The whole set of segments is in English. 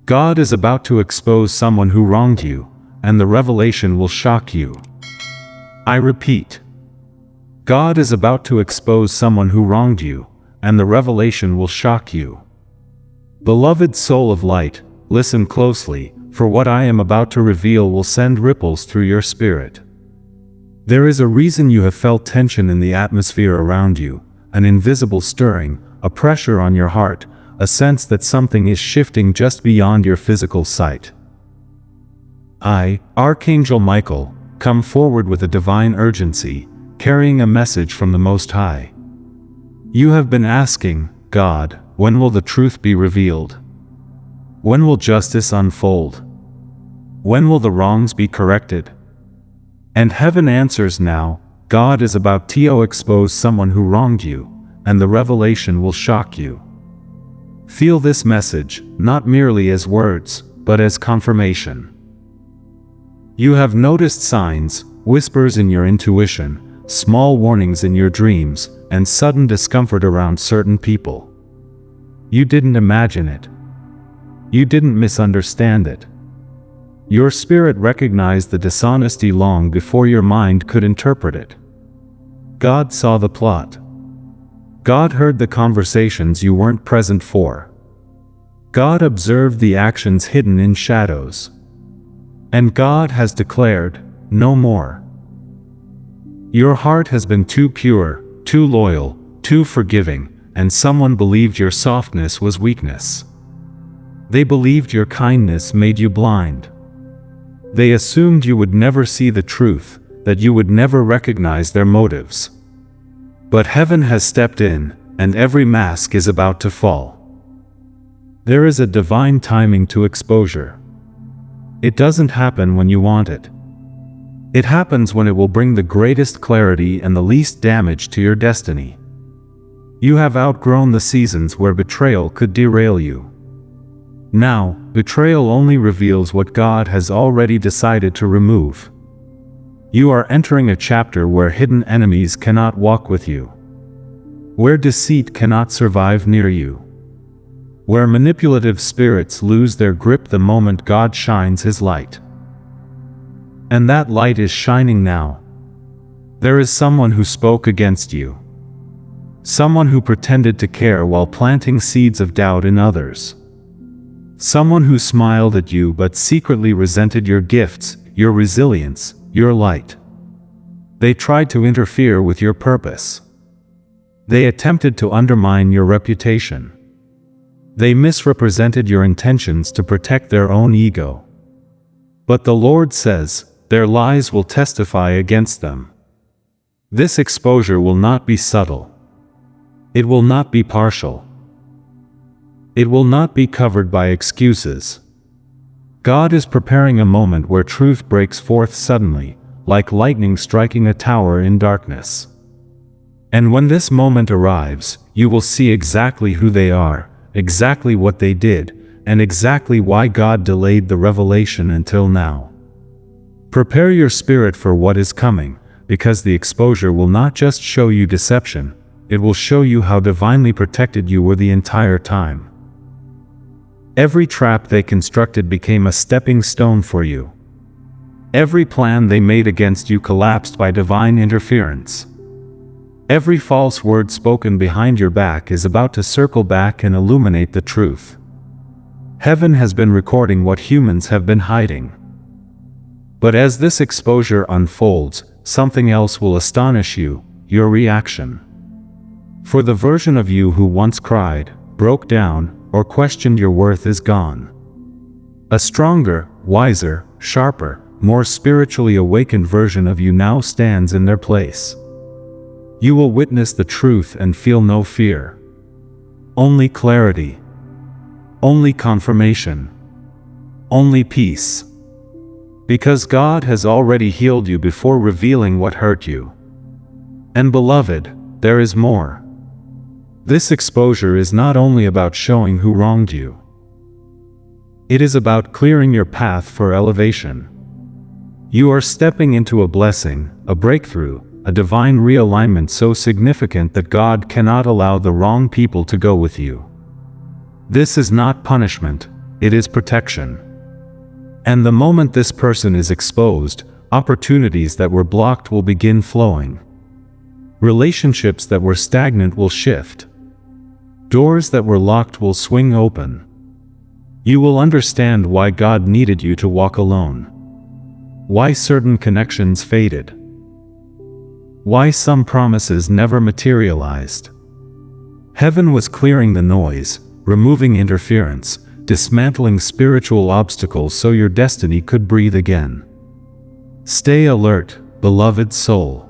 God is about to expose someone who wronged you, and the revelation will shock you. I repeat. God is about to expose someone who wronged you, and the revelation will shock you. Beloved soul of light, listen closely, for what I am about to reveal will send ripples through your spirit. There is a reason you have felt tension in the atmosphere around you, an invisible stirring, a pressure on your heart, a sense that something is shifting just beyond your physical sight. I, Archangel Michael, come forward with a divine urgency, carrying a message from the Most High. You have been asking, God, when will the truth be revealed? When will justice unfold? When will the wrongs be corrected? And heaven answers now. God is about to expose someone who wronged you, and the revelation will shock you. Feel this message, not merely as words, but as confirmation. You have noticed signs, whispers in your intuition, small warnings in your dreams, and sudden discomfort around certain people. You didn't imagine it. You didn't misunderstand it. Your spirit recognized the dishonesty long before your mind could interpret it. God saw the plot. God heard the conversations you weren't present for. God observed the actions hidden in shadows. And God has declared, no more. Your heart has been too pure, too loyal, too forgiving, and someone believed your softness was weakness. They believed your kindness made you blind. They assumed you would never see the truth, that you would never recognize their motives. But heaven has stepped in, and every mask is about to fall. There is a divine timing to exposure. It doesn't happen when you want it. It happens when it will bring the greatest clarity and the least damage to your destiny. You have outgrown the seasons where betrayal could derail you. Now, betrayal only reveals what God has already decided to remove. You are entering a chapter where hidden enemies cannot walk with you, where deceit cannot survive near you, where manipulative spirits lose their grip the moment God shines His light. And that light is shining now. There is someone who spoke against you. Someone who pretended to care while planting seeds of doubt in others. Someone who smiled at you but secretly resented your gifts, your resilience, your light. They tried to interfere with your purpose. They attempted to undermine your reputation. They misrepresented your intentions to protect their own ego. But the Lord says, their lies will testify against them. This exposure will not be subtle. It will not be partial. It will not be covered by excuses. God is preparing a moment where truth breaks forth suddenly, like lightning striking a tower in darkness. And when this moment arrives, you will see exactly who they are, exactly what they did, and exactly why God delayed the revelation until now. Prepare your spirit for what is coming, because the exposure will not just show you deception, it will show you how divinely protected you were the entire time. Every trap they constructed became a stepping stone for you. Every plan they made against you collapsed by divine interference. Every false word spoken behind your back is about to circle back and illuminate the truth. Heaven has been recording what humans have been hiding. But as this exposure unfolds, something else will astonish you, your reaction. For the version of you who once cried, broke down, or questioned your worth is gone. A stronger, wiser, sharper, more spiritually awakened version of you now stands in their place. You will witness the truth and feel no fear. Only clarity. Only confirmation. Only peace. Because God has already healed you before revealing what hurt you. And beloved, there is more. This exposure is not only about showing who wronged you. It is about clearing your path for elevation. You are stepping into a blessing, a breakthrough, a divine realignment so significant that God cannot allow the wrong people to go with you. This is not punishment, it is protection. And the moment this person is exposed, opportunities that were blocked will begin flowing. Relationships that were stagnant will shift. Doors that were locked will swing open. You will understand why God needed you to walk alone. Why certain connections faded. Why some promises never materialized. Heaven was clearing the noise, removing interference, dismantling spiritual obstacles so your destiny could breathe again. Stay alert, beloved soul.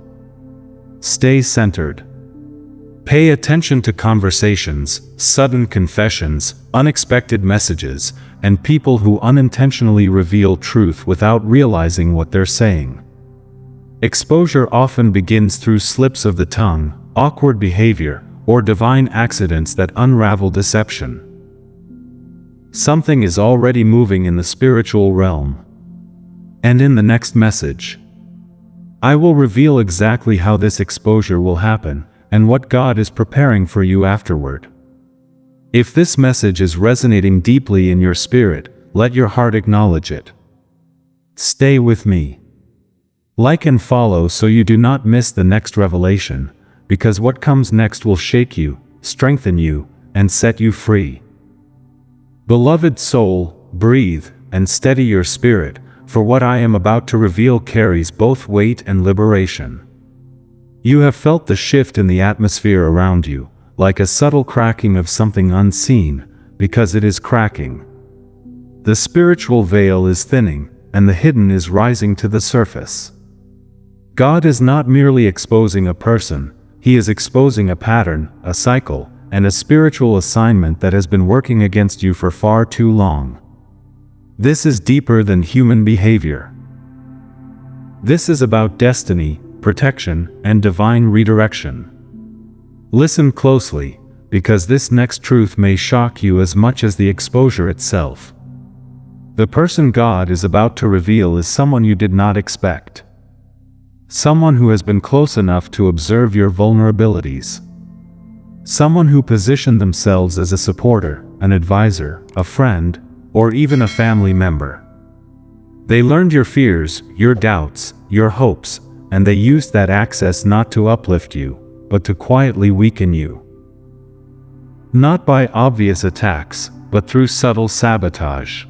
Stay centered. Pay attention to conversations, sudden confessions, unexpected messages, and people who unintentionally reveal truth without realizing what they're saying. Exposure often begins through slips of the tongue, awkward behavior, or divine accidents that unravel deception. Something is already moving in the spiritual realm. And in the next message, I will reveal exactly how this exposure will happen, and what God is preparing for you afterward. If this message is resonating deeply in your spirit, let your heart acknowledge it. Stay with me. Like and follow so you do not miss the next revelation, because what comes next will shake you, strengthen you, and set you free. Beloved soul, breathe, and steady your spirit, for what I am about to reveal carries both weight and liberation. You have felt the shift in the atmosphere around you, like a subtle cracking of something unseen, because it is cracking. The spiritual veil is thinning, and the hidden is rising to the surface. God is not merely exposing a person, He is exposing a pattern, a cycle, and a spiritual assignment that has been working against you for far too long. This is deeper than human behavior. This is about destiny, protection, and divine redirection. Listen closely, because this next truth may shock you as much as the exposure itself. The person God is about to reveal is someone you did not expect. Someone who has been close enough to observe your vulnerabilities. Someone who positioned themselves as a supporter, an advisor, a friend, or even a family member. They learned your fears, your doubts, your hopes, and they used that access not to uplift you, but to quietly weaken you. Not by obvious attacks, but through subtle sabotage.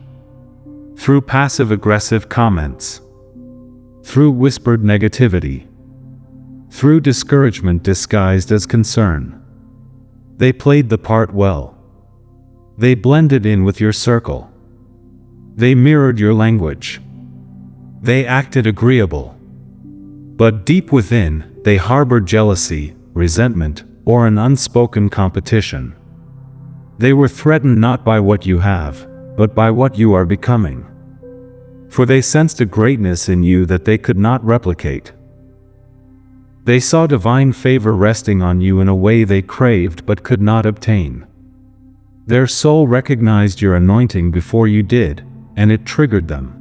Through passive-aggressive comments. Through whispered negativity. Through discouragement disguised as concern. They played the part well. They blended in with your circle. They mirrored your language. They acted agreeable. But deep within, they harbored jealousy, resentment, or an unspoken competition. They were threatened not by what you have, but by what you are becoming. For they sensed a greatness in you that they could not replicate. They saw divine favor resting on you in a way they craved but could not obtain. Their soul recognized your anointing before you did, and it triggered them.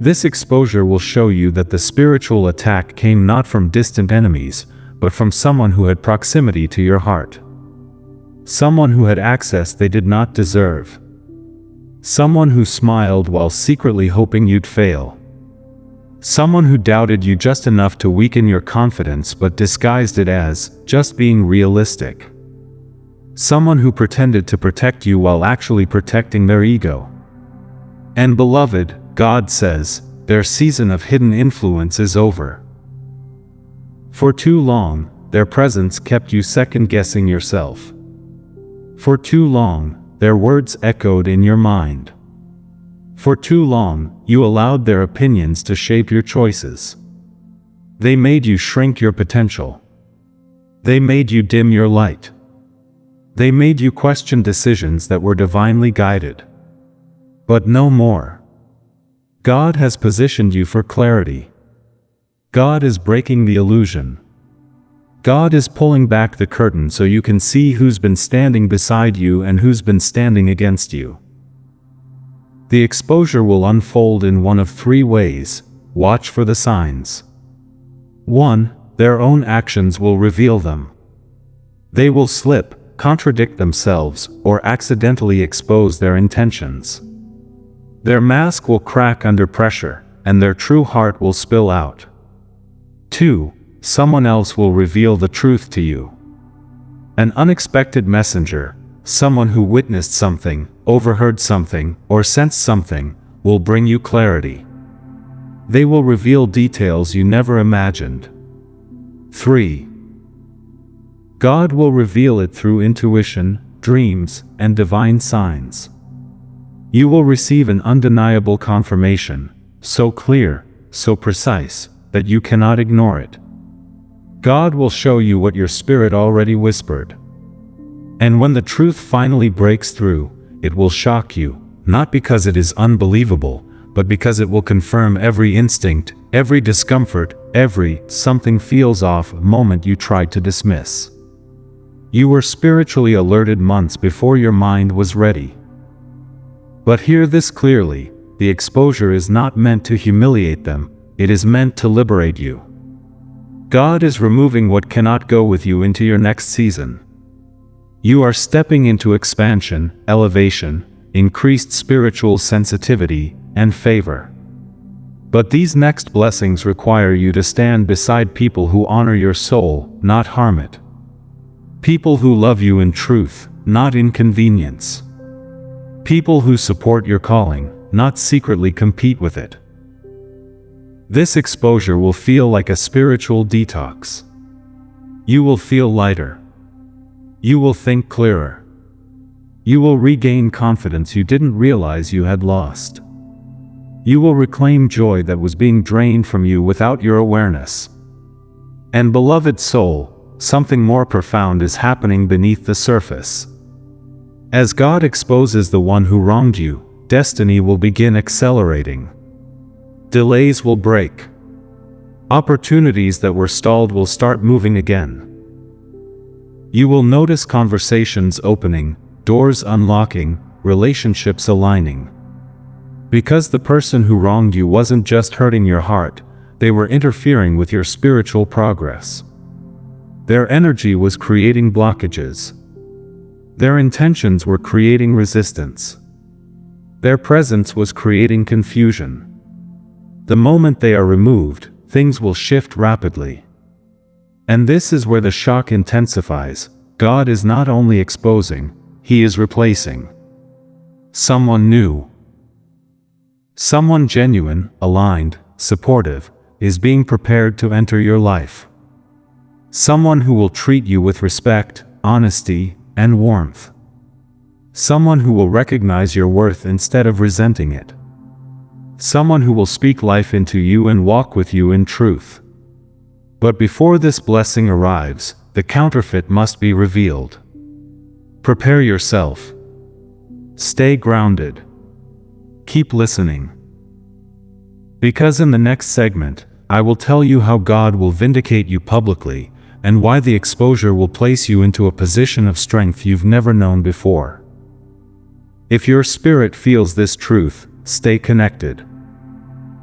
This exposure will show you that the spiritual attack came not from distant enemies, but from someone who had proximity to your heart. Someone who had access they did not deserve. Someone who smiled while secretly hoping you'd fail. Someone who doubted you just enough to weaken your confidence but disguised it as just being realistic. Someone who pretended to protect you while actually protecting their ego. And beloved, God says, their season of hidden influence is over. For too long, their presence kept you second-guessing yourself. For too long, their words echoed in your mind. For too long, you allowed their opinions to shape your choices. They made you shrink your potential. They made you dim your light. They made you question decisions that were divinely guided. But no more. God has positioned you for clarity. God is breaking the illusion. God is pulling back the curtain so you can see who's been standing beside you and who's been standing against you. The exposure will unfold in one of three ways. Watch for the signs. 1. Their own actions will reveal them. They will slip, contradict themselves, or accidentally expose their intentions. Their mask will crack under pressure, and their true heart will spill out. 2. Someone else will reveal the truth to you. An unexpected messenger, someone who witnessed something, overheard something, or sensed something, will bring you clarity. They will reveal details you never imagined. 3. God will reveal it through intuition, dreams, and divine signs. You will receive an undeniable confirmation, so clear, so precise, that you cannot ignore it. God will show you what your spirit already whispered. And when the truth finally breaks through, it will shock you, not because it is unbelievable, but because it will confirm every instinct, every discomfort, every something feels off moment you tried to dismiss. You were spiritually alerted months before your mind was ready. But hear this clearly, the exposure is not meant to humiliate them, it is meant to liberate you. God is removing what cannot go with you into your next season. You are stepping into expansion, elevation, increased spiritual sensitivity, and favor. But these next blessings require you to stand beside people who honor your soul, not harm it. People who love you in truth, not in convenience. People who support your calling, not secretly compete with it. This exposure will feel like a spiritual detox. You will feel lighter. You will think clearer. You will regain confidence you didn't realize you had lost. You will reclaim joy that was being drained from you without your awareness. And beloved soul, something more profound is happening beneath the surface. As God exposes the one who wronged you, destiny will begin accelerating. Delays will break. Opportunities that were stalled will start moving again. You will notice conversations opening, doors unlocking, relationships aligning. Because the person who wronged you wasn't just hurting your heart, they were interfering with your spiritual progress. Their energy was creating blockages. Their intentions were creating resistance. Their presence was creating confusion. The moment they are removed, things will shift rapidly. And this is where the shock intensifies. God is not only exposing, He is replacing. Someone new. Someone genuine, aligned, supportive, is being prepared to enter your life. Someone who will treat you with respect, honesty, and warmth. Someone who will recognize your worth instead of resenting it. Someone who will speak life into you and walk with you in truth. But before this blessing arrives, the counterfeit must be revealed. Prepare yourself. Stay grounded. Keep listening. Because in the next segment, I will tell you how God will vindicate you publicly, and why the exposure will place you into a position of strength you've never known before. If your spirit feels this truth, stay connected.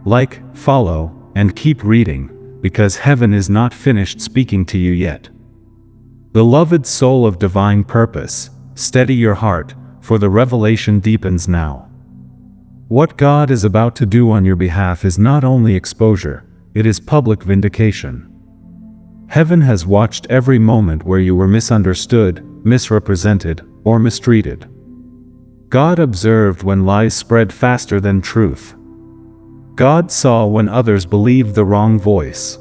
Like, follow, and keep reading, because heaven is not finished speaking to you yet. Beloved soul of divine purpose, steady your heart, for the revelation deepens now. What God is about to do on your behalf is not only exposure, it is public vindication. Heaven has watched every moment where you were misunderstood, misrepresented, or mistreated. God observed when lies spread faster than truth. God saw when others believed the wrong voice.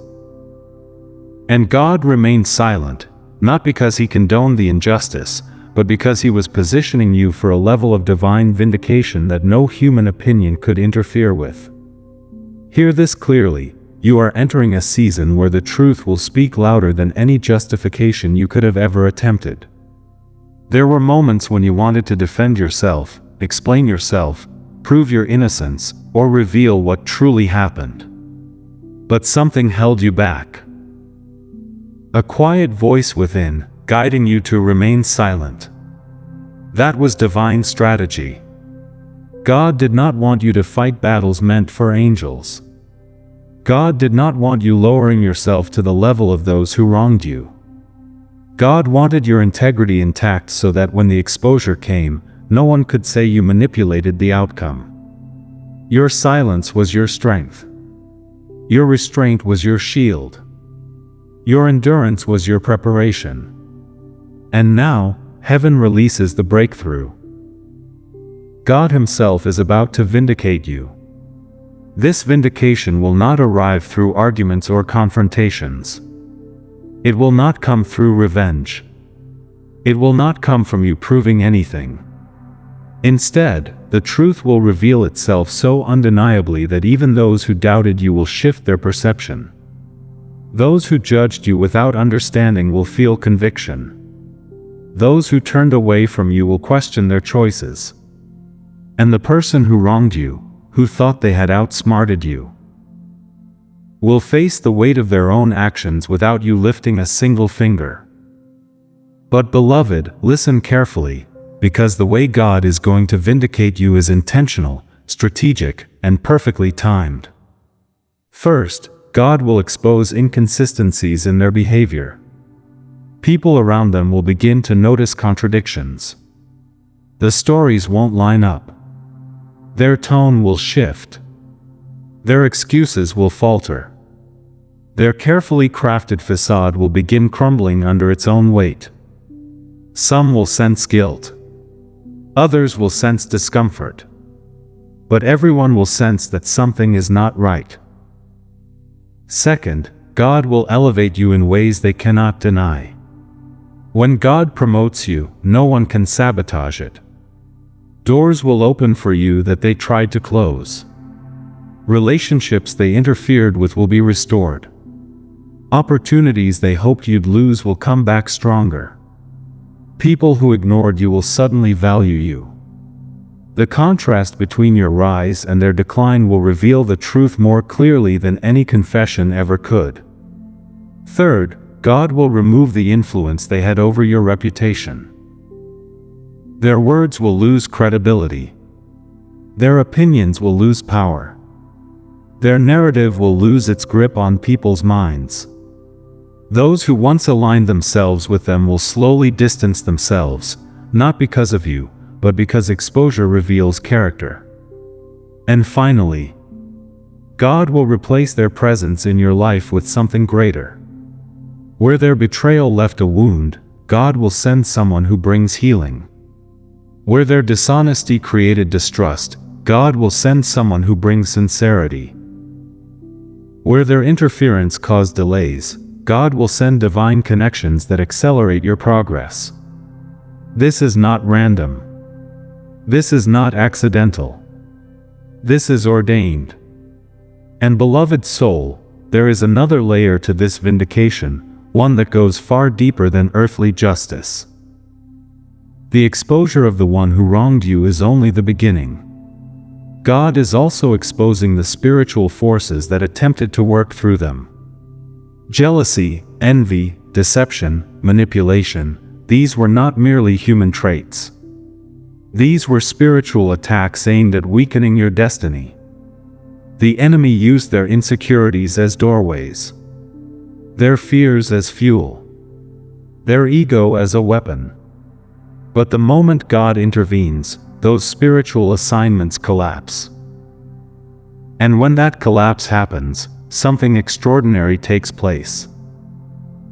And God remained silent, not because He condoned the injustice, but because He was positioning you for a level of divine vindication that no human opinion could interfere with. Hear this clearly. You are entering a season where the truth will speak louder than any justification you could have ever attempted. There were moments when you wanted to defend yourself, explain yourself, prove your innocence, or reveal what truly happened. But something held you back. A quiet voice within, guiding you to remain silent. That was divine strategy. God did not want you to fight battles meant for angels. God did not want you lowering yourself to the level of those who wronged you. God wanted your integrity intact so that when the exposure came, no one could say you manipulated the outcome. Your silence was your strength. Your restraint was your shield. Your endurance was your preparation. And now, heaven releases the breakthrough. God Himself is about to vindicate you. This vindication will not arrive through arguments or confrontations. It will not come through revenge. It will not come from you proving anything. Instead, the truth will reveal itself so undeniably that even those who doubted you will shift their perception. Those who judged you without understanding will feel conviction. Those who turned away from you will question their choices. And the person who wronged you, who thought they had outsmarted you, will face the weight of their own actions without you lifting a single finger. But beloved, listen carefully, because the way God is going to vindicate you is intentional, strategic, and perfectly timed. First, God will expose inconsistencies in their behavior. People around them will begin to notice contradictions. The stories won't line up. Their tone will shift. Their excuses will falter. Their carefully crafted facade will begin crumbling under its own weight. Some will sense guilt. Others will sense discomfort. But everyone will sense that something is not right. Second, God will elevate you in ways they cannot deny. When God promotes you, no one can sabotage it. Doors will open for you that they tried to close. Relationships they interfered with will be restored. Opportunities they hoped you'd lose will come back stronger. People who ignored you will suddenly value you. The contrast between your rise and their decline will reveal the truth more clearly than any confession ever could. Third, God will remove the influence they had over your reputation. Their words will lose credibility. Their opinions will lose power. Their narrative will lose its grip on people's minds. Those who once aligned themselves with them will slowly distance themselves, not because of you, but because exposure reveals character. And finally, God will replace their presence in your life with something greater. Where their betrayal left a wound, God will send someone who brings healing. Where their dishonesty created distrust, God will send someone who brings sincerity. Where their interference caused delays, God will send divine connections that accelerate your progress. This is not random. This is not accidental. This is ordained. And beloved soul, there is another layer to this vindication, one that goes far deeper than earthly justice. The exposure of the one who wronged you is only the beginning. God is also exposing the spiritual forces that attempted to work through them. Jealousy, envy, deception, manipulation, these were not merely human traits. These were spiritual attacks aimed at weakening your destiny. The enemy used their insecurities as doorways, their fears as fuel, their ego as a weapon. But the moment God intervenes, those spiritual assignments collapse. And when that collapse happens, something extraordinary takes place.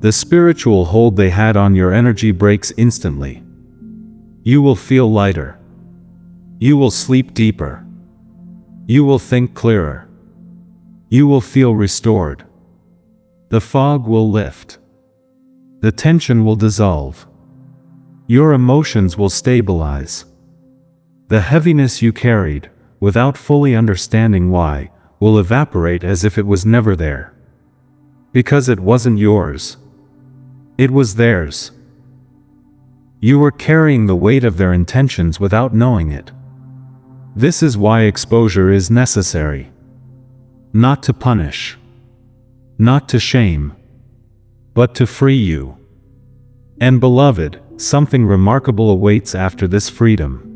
The spiritual hold they had on your energy breaks instantly. You will feel lighter. You will sleep deeper. You will think clearer. You will feel restored. The fog will lift. The tension will dissolve. Your emotions will stabilize. The heaviness you carried, without fully understanding why, will evaporate as if it was never there. Because it wasn't yours. It was theirs. You were carrying the weight of their intentions without knowing it. This is why exposure is necessary. Not to punish. Not to shame. But to free you. And beloved, something remarkable awaits after this freedom.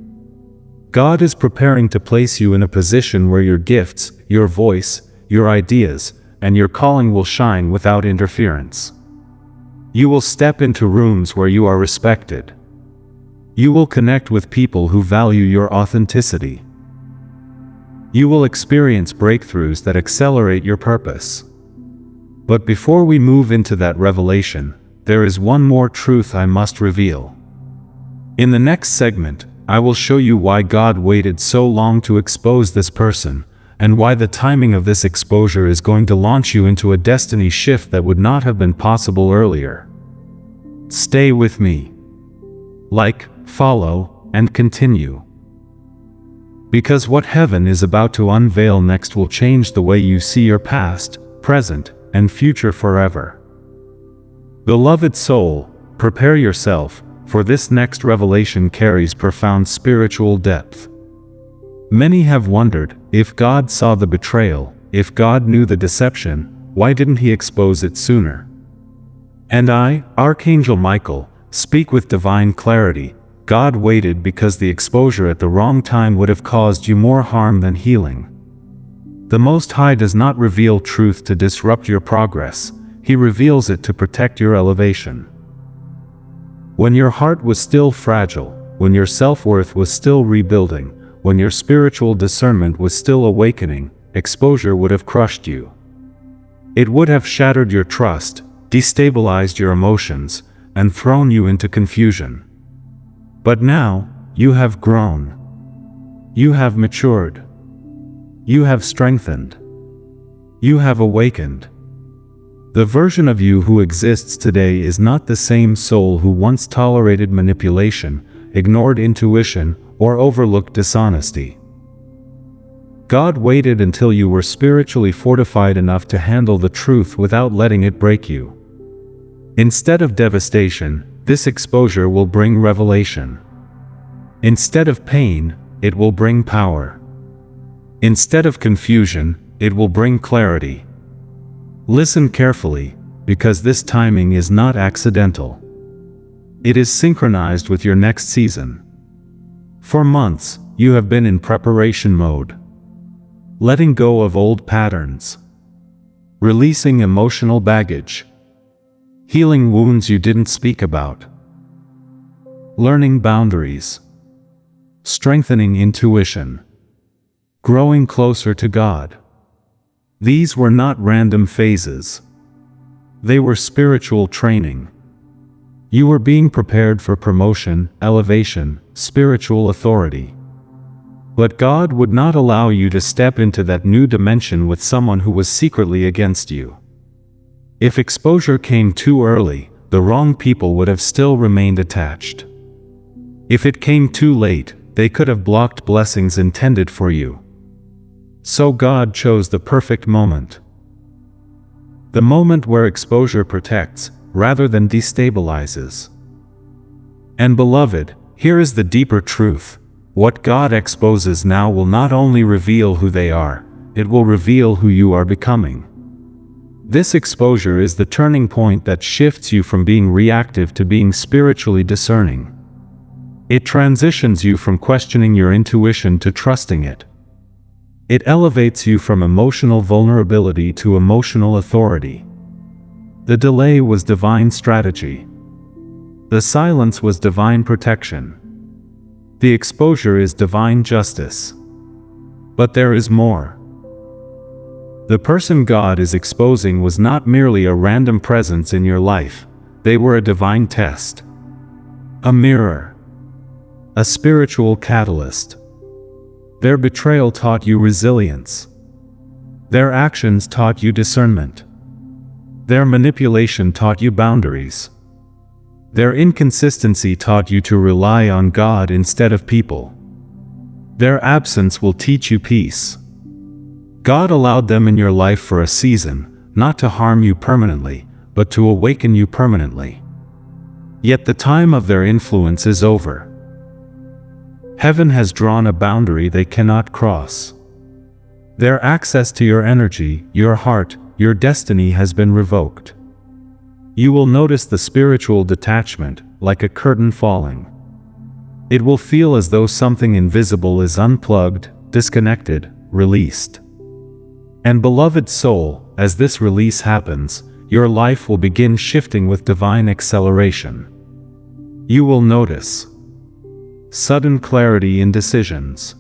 God is preparing to place you in a position where your gifts, your voice, your ideas, and your calling will shine without interference. You will step into rooms where you are respected. You will connect with people who value your authenticity. You will experience breakthroughs that accelerate your purpose. But before we move into that revelation, there is one more truth I must reveal. In the next segment, I will show you why God waited so long to expose this person, and why the timing of this exposure is going to launch you into a destiny shift that would not have been possible earlier. Stay with me. Like, follow, and continue. Because what heaven is about to unveil next will change the way you see your past, present, and future forever. Beloved soul, prepare yourself, for this next revelation carries profound spiritual depth. Many have wondered, if God saw the betrayal, if God knew the deception, why didn't He expose it sooner? And I, Archangel Michael, speak with divine clarity. God waited because the exposure at the wrong time would have caused you more harm than healing. The Most High does not reveal truth to disrupt your progress, He reveals it to protect your elevation. When your heart was still fragile, when your self-worth was still rebuilding, when your spiritual discernment was still awakening, exposure would have crushed you. It would have shattered your trust, destabilized your emotions, and thrown you into confusion. But now, you have grown. You have matured. You have strengthened. You have awakened. The version of you who exists today is not the same soul who once tolerated manipulation, ignored intuition, or overlooked dishonesty. God waited until you were spiritually fortified enough to handle the truth without letting it break you. Instead of devastation, this exposure will bring revelation. Instead of pain, it will bring power. Instead of confusion, it will bring clarity. Listen carefully, because this timing is not accidental. It is synchronized with your next season. For months, you have been in preparation mode. Letting go of old patterns. Releasing emotional baggage. Healing wounds you didn't speak about. Learning boundaries. Strengthening intuition. Growing closer to God. These were not random phases. They were spiritual training. You were being prepared for promotion, elevation, spiritual authority. But God would not allow you to step into that new dimension with someone who was secretly against you. If exposure came too early, the wrong people would have still remained attached. If it came too late, they could have blocked blessings intended for you. So God chose the perfect moment. The moment where exposure protects, rather than destabilizes. And beloved, here is the deeper truth. What God exposes now will not only reveal who they are, it will reveal who you are becoming. This exposure is the turning point that shifts you from being reactive to being spiritually discerning. It transitions you from questioning your intuition to trusting it. It elevates you from emotional vulnerability to emotional authority. The delay was divine strategy. The silence was divine protection. The exposure is divine justice. But there is more. The person God is exposing was not merely a random presence in your life, they were a divine test. A mirror. A spiritual catalyst. Their betrayal taught you resilience. Their actions taught you discernment. Their manipulation taught you boundaries. Their inconsistency taught you to rely on God instead of people. Their absence will teach you peace. God allowed them in your life for a season, not to harm you permanently, but to awaken you permanently. Yet the time of their influence is over. Heaven has drawn a boundary they cannot cross. Their access to your energy, your heart, your destiny has been revoked. You will notice the spiritual detachment, like a curtain falling. It will feel as though something invisible is unplugged, disconnected, released. And beloved soul, as this release happens, your life will begin shifting with divine acceleration. You will notice sudden clarity in decisions,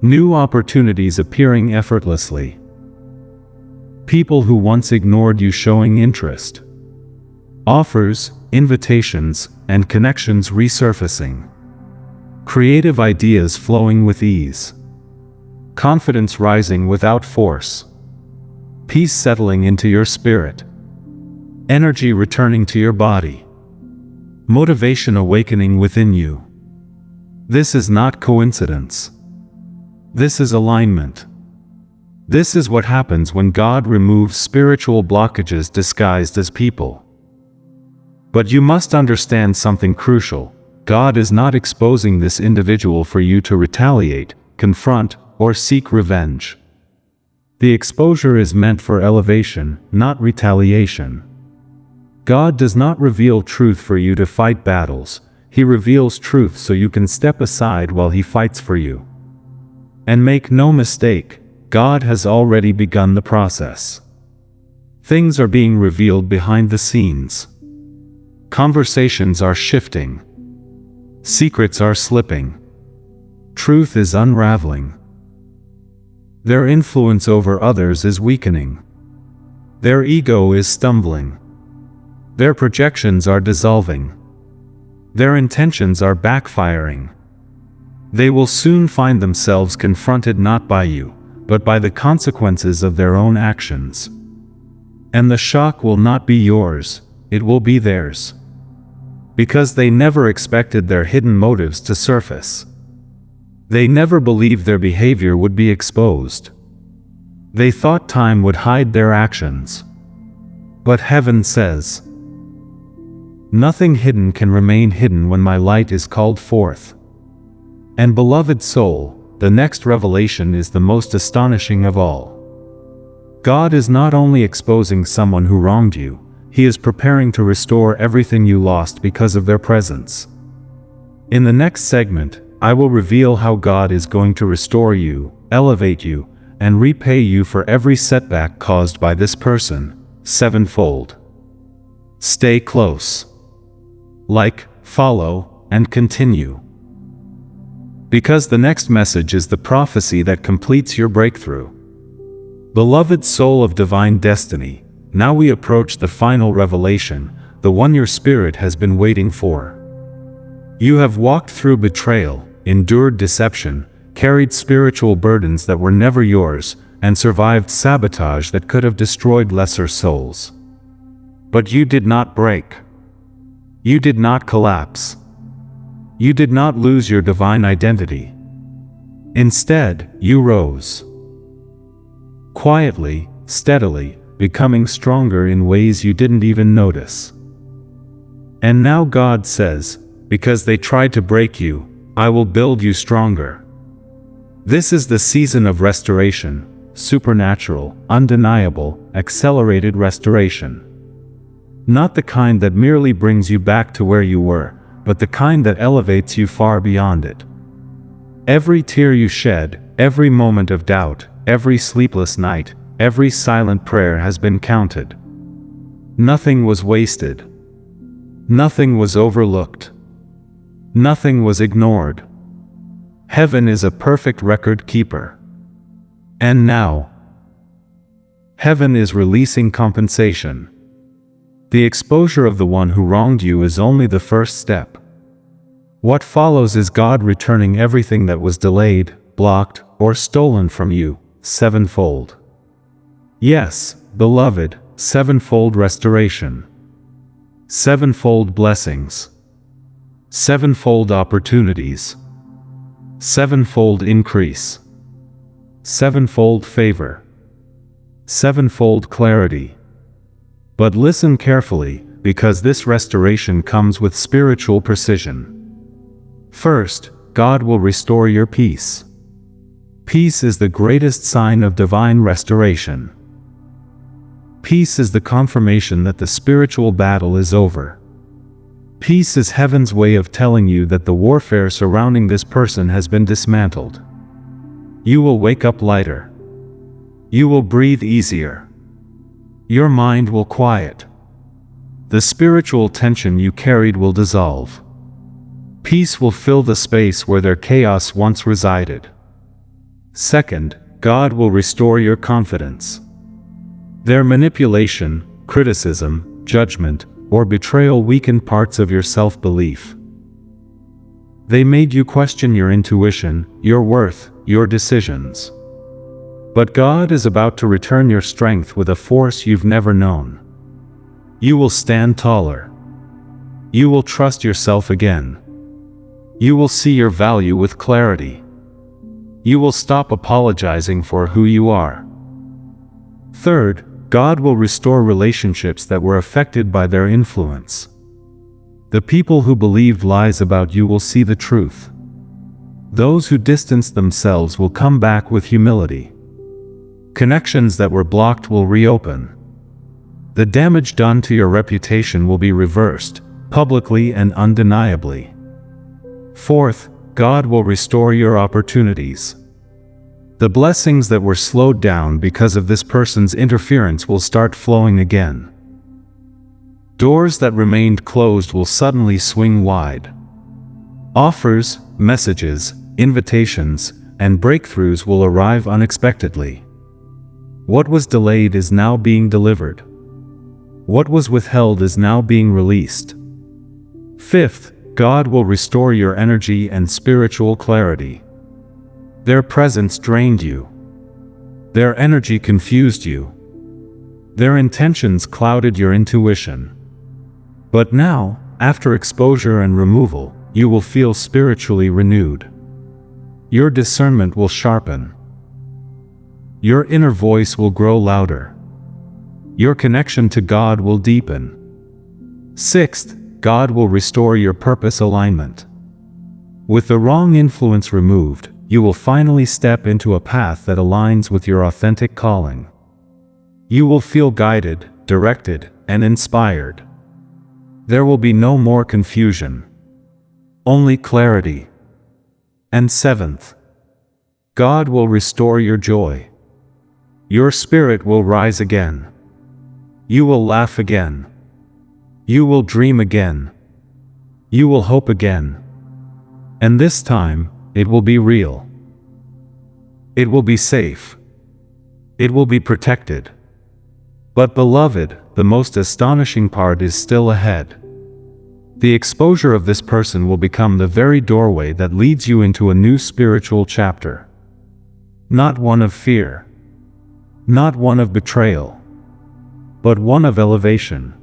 new opportunities appearing effortlessly, people who once ignored you showing interest, offers, invitations, and connections resurfacing, creative ideas flowing with ease, confidence rising without force, peace settling into your spirit, energy returning to your body, motivation awakening within you. This is not coincidence. This is alignment. This is what happens when God removes spiritual blockages disguised as people. But you must understand something crucial. God is not exposing this individual for you to retaliate, confront, or seek revenge. The exposure is meant for elevation, not retaliation. God does not reveal truth for you to fight battles. He reveals truth so you can step aside while He fights for you. And make no mistake, God has already begun the process. Things are being revealed behind the scenes. Conversations are shifting. Secrets are slipping. Truth is unraveling. Their influence over others is weakening. Their ego is stumbling. Their projections are dissolving. Their intentions are backfiring. They will soon find themselves confronted not by you, but by the consequences of their own actions. And the shock will not be yours, it will be theirs. Because they never expected their hidden motives to surface. They never believed their behavior would be exposed. They thought time would hide their actions. But heaven says, nothing hidden can remain hidden when my light is called forth. And beloved soul, the next revelation is the most astonishing of all. God is not only exposing someone who wronged you, He is preparing to restore everything you lost because of their presence. In the next segment, I will reveal how God is going to restore you, elevate you, and repay you for every setback caused by this person, sevenfold. Stay close. Like, follow, and continue. Because the next message is the prophecy that completes your breakthrough. Beloved soul of divine destiny, now we approach the final revelation, the one your spirit has been waiting for. You have walked through betrayal, endured deception, carried spiritual burdens that were never yours, and survived sabotage that could have destroyed lesser souls. But you did not break. You did not collapse. You did not lose your divine identity. Instead, you rose. Quietly, steadily, becoming stronger in ways you didn't even notice. And now God says, because they tried to break you, I will build you stronger. This is the season of restoration, supernatural, undeniable, accelerated restoration. Not the kind that merely brings you back to where you were, but the kind that elevates you far beyond it. Every tear you shed, every moment of doubt, every sleepless night, every silent prayer has been counted. Nothing was wasted. Nothing was overlooked. Nothing was ignored. Heaven is a perfect record keeper. And now, heaven is releasing compensation. The exposure of the one who wronged you is only the first step. What follows is God returning everything that was delayed, blocked, or stolen from you, sevenfold. Yes, beloved, sevenfold restoration. Sevenfold blessings. Sevenfold opportunities. Sevenfold increase. Sevenfold favor. Sevenfold clarity. But listen carefully, because this restoration comes with spiritual precision. First, God will restore your peace. Peace is the greatest sign of divine restoration. Peace is the confirmation that the spiritual battle is over. Peace is heaven's way of telling you that the warfare surrounding this person has been dismantled. You will wake up lighter. You will breathe easier. Your mind will quiet. The spiritual tension you carried will dissolve. Peace will fill the space where their chaos once resided. Second, God will restore your confidence. Their manipulation, criticism, judgment, or betrayal weakened parts of your self-belief. They made you question your intuition, your worth, your decisions. But God is about to return your strength with a force you've never known. You will stand taller. You will trust yourself again. You will see your value with clarity. You will stop apologizing for who you are. Third, God will restore relationships that were affected by their influence. The people who believed lies about you will see the truth. Those who distanced themselves will come back with humility. Connections that were blocked will reopen. The damage done to your reputation will be reversed, publicly and undeniably. Fourth, God will restore your opportunities. The blessings that were slowed down because of this person's interference will start flowing again. Doors that remained closed will suddenly swing wide. Offers, messages, invitations, and breakthroughs will arrive unexpectedly. What was delayed is now being delivered. What was withheld is now being released. Fifth, God will restore your energy and spiritual clarity. Their presence drained you. Their energy confused you. Their intentions clouded your intuition. But now, after exposure and removal, you will feel spiritually renewed. Your discernment will sharpen. Your inner voice will grow louder. Your connection to God will deepen. Sixth, God will restore your purpose alignment. With the wrong influence removed, you will finally step into a path that aligns with your authentic calling. You will feel guided, directed, and inspired. There will be no more confusion. Only clarity. And seventh, God will restore your joy. Your spirit will rise again. You will laugh again. You will dream again. You will hope again. And this time, it will be real. It will be safe. It will be protected. But beloved, the most astonishing part is still ahead. The exposure of this person will become the very doorway that leads you into a new spiritual chapter. Not one of fear. Not one of betrayal. But one of elevation.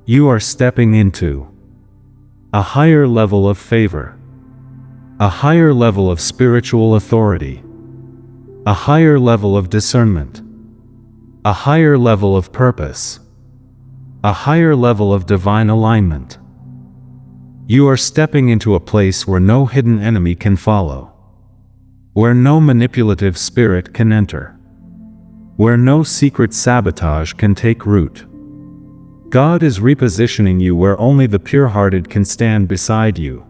You are stepping into a higher level of favor. A higher level of spiritual authority. A higher level of discernment. A higher level of purpose. A higher level of divine alignment. You are stepping into a place where no hidden enemy can follow. Where no manipulative spirit can enter. Where no secret sabotage can take root. God is repositioning you where only the pure-hearted can stand beside you.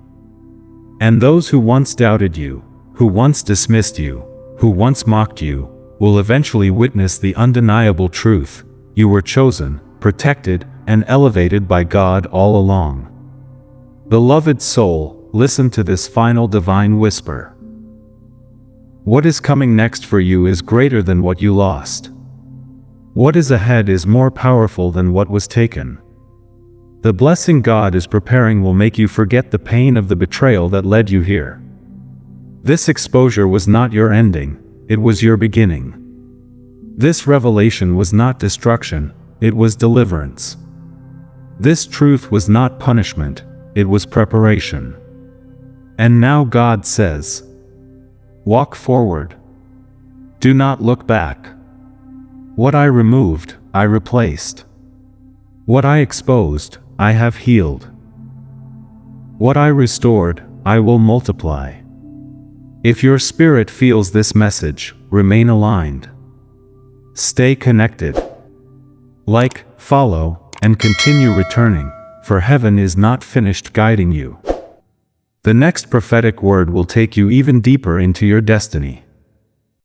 And those who once doubted you, who once dismissed you, who once mocked you, will eventually witness the undeniable truth: you were chosen, protected, and elevated by God all along. Beloved soul, listen to this final divine whisper. What is coming next for you is greater than what you lost. What is ahead is more powerful than what was taken. The blessing God is preparing will make you forget the pain of the betrayal that led you here. This exposure was not your ending, it was your beginning. This revelation was not destruction, it was deliverance. This truth was not punishment, it was preparation. And now God says, walk forward. Do not look back. What I removed, I replaced. What I exposed, I have healed. What I restored, I will multiply. If your spirit feels this message, remain aligned. Stay connected. Like, follow, and continue returning, for heaven is not finished guiding you. The next prophetic word will take you even deeper into your destiny.